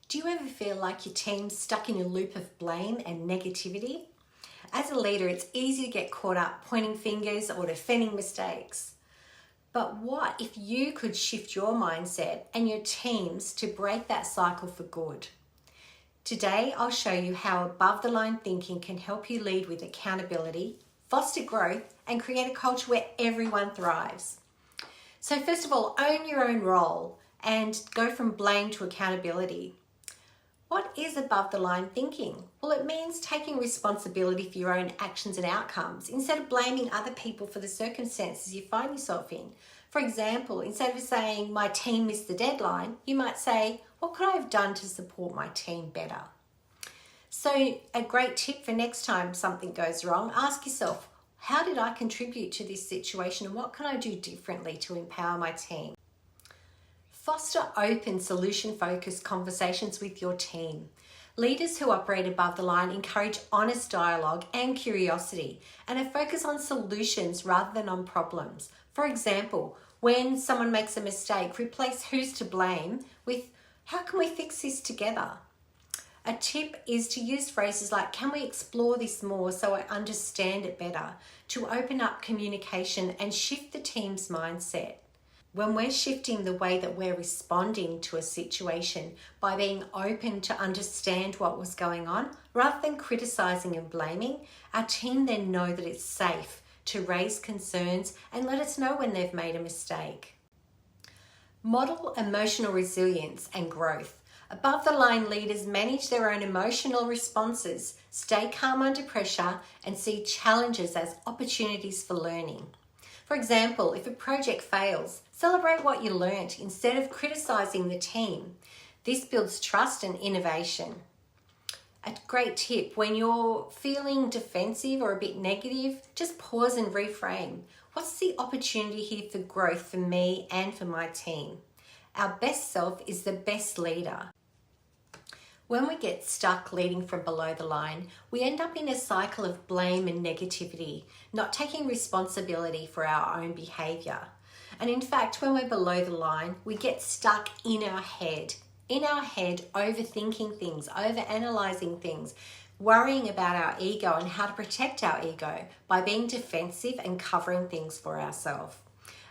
Do you ever feel like your team's stuck in a loop of blame and negativity? As a leader, it's easy to get caught up pointing fingers or defending mistakes. But what if you could shift your mindset and your teams to break that cycle for good? Today, I'll show you how above the line thinking can help you lead with accountability, foster growth, and create a culture where everyone thrives. So first of all, own your own role and go from blame to accountability. What is above the line thinking? Well, it means taking responsibility for your own actions and outcomes instead of blaming other people for the circumstances you find yourself in. For example, instead of saying, my team missed the deadline, you might say, what could I have done to support my team better? So a great tip for next time something goes wrong, ask yourself, how did I contribute to this situation and what can I do differently to empower my team? Foster open, solution-focused conversations with your team. Leaders who operate above the line encourage honest dialogue and curiosity and a focus on solutions rather than on problems. For example, when someone makes a mistake, replace who's to blame with how can we fix this together? A tip is to use phrases like, can we explore this more so I understand it better, to open up communication and shift the team's mindset. When we're shifting the way that we're responding to a situation by being open to understand what was going on, rather than criticizing and blaming, our team then know that it's safe to raise concerns and let us know when they've made a mistake. Model emotional resilience and growth. Above the line leaders manage their own emotional responses, stay calm under pressure, and see challenges as opportunities for learning. For example, if a project fails, celebrate what you learnt instead of criticizing the team. This builds trust and innovation. A great tip, when you're feeling defensive or a bit negative, just pause and reframe. What's the opportunity here for growth for me and for my team? Our best self is the best leader. When we get stuck leading from below the line, we end up in a cycle of blame and negativity, not taking responsibility for our own behaviour. And in fact, when we're below the line, we get stuck in our head, overthinking things, overanalyzing things, worrying about our ego and how to protect our ego by being defensive and covering things for ourselves.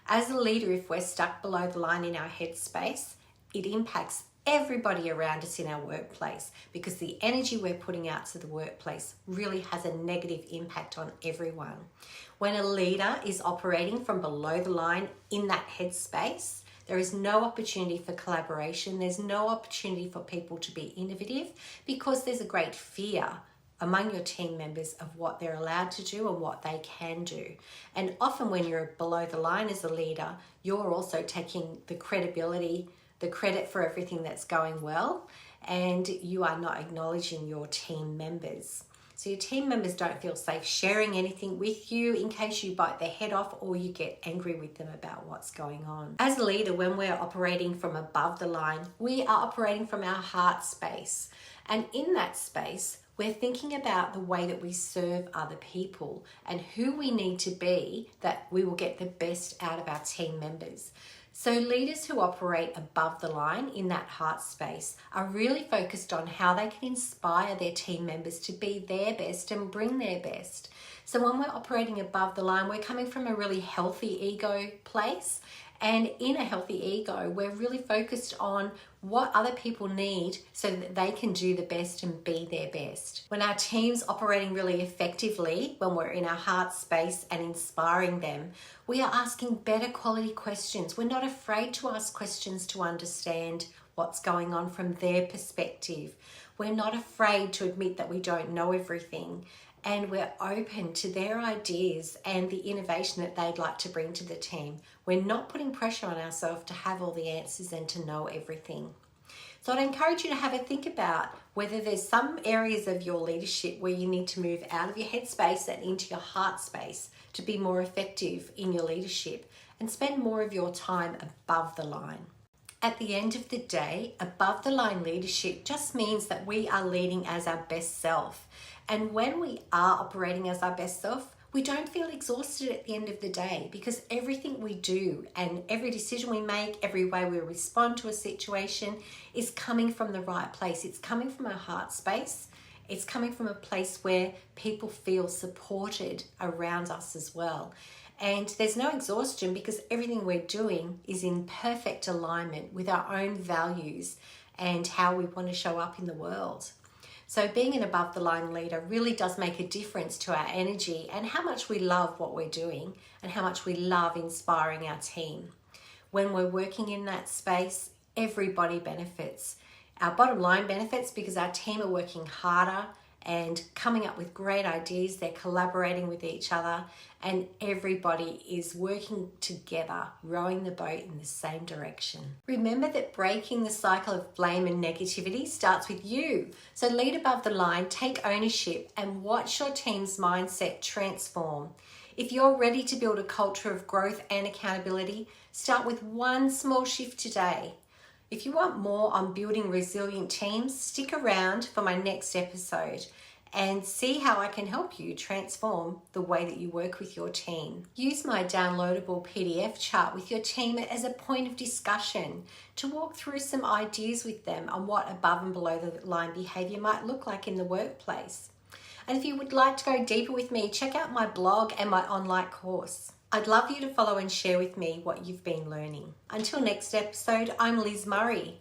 As a leader, if we're stuck below the line in our headspace, it impacts everybody around us in our workplace because the energy we're putting out to the workplace really has a negative impact on everyone. When a leader is operating from below the line in that headspace, there is no opportunity for collaboration. There's no opportunity for people to be innovative because there's a great fear among your team members of what they're allowed to do and what they can do. And often when you're below the line as a leader, you're also taking the credit for everything that's going well, and you are not acknowledging your team members. So your team members don't feel safe sharing anything with you in case you bite their head off or you get angry with them about what's going on. As a leader, when we're operating from above the line, we are operating from our heart space. And in that space, we're thinking about the way that we serve other people and who we need to be that we will get the best out of our team members. So leaders who operate above the line in that heart space are really focused on how they can inspire their team members to be their best and bring their best. So when we're operating above the line, we're coming from a really healthy ego place. And in a healthy ego, we're really focused on what other people need so that they can do the best and be their best. When our team's operating really effectively, when we're in our heart space and inspiring them, we are asking better quality questions. We're not afraid to ask questions to understand what's going on from their perspective. We're not afraid to admit that we don't know everything. And we're open to their ideas and the innovation that they'd like to bring to the team. We're not putting pressure on ourselves to have all the answers and to know everything. So I'd encourage you to have a think about whether there's some areas of your leadership where you need to move out of your headspace and into your heart space to be more effective in your leadership and spend more of your time above the line. At the end of the day, above the line leadership just means that we are leading as our best self. And when we are operating as our best self, we don't feel exhausted at the end of the day because everything we do and every decision we make, every way we respond to a situation is coming from the right place. It's coming from our heart space. It's coming from a place where people feel supported around us as well. And there's no exhaustion because everything we're doing is in perfect alignment with our own values and how we want to show up in the world. So being an above the line leader really does make a difference to our energy and how much we love what we're doing and how much we love inspiring our team. When we're working in that space, everybody benefits. Our bottom line benefits because our team are working harder and coming up with great ideas. They're collaborating with each other and everybody is working together, rowing the boat in the same direction. Remember that breaking the cycle of blame and negativity starts with you. So lead above the line, take ownership and watch your team's mindset transform. If you're ready to build a culture of growth and accountability, start with one small shift today. If you want more on building resilient teams, stick around for my next episode and see how I can help you transform the way that you work with your team. Use my downloadable PDF chart with your team as a point of discussion to walk through some ideas with them on what above and below the line behavior might look like in the workplace. And if you would like to go deeper with me, check out my blog and my online course. I'd love you to follow and share with me what you've been learning. Until next episode, I'm Liz Murray.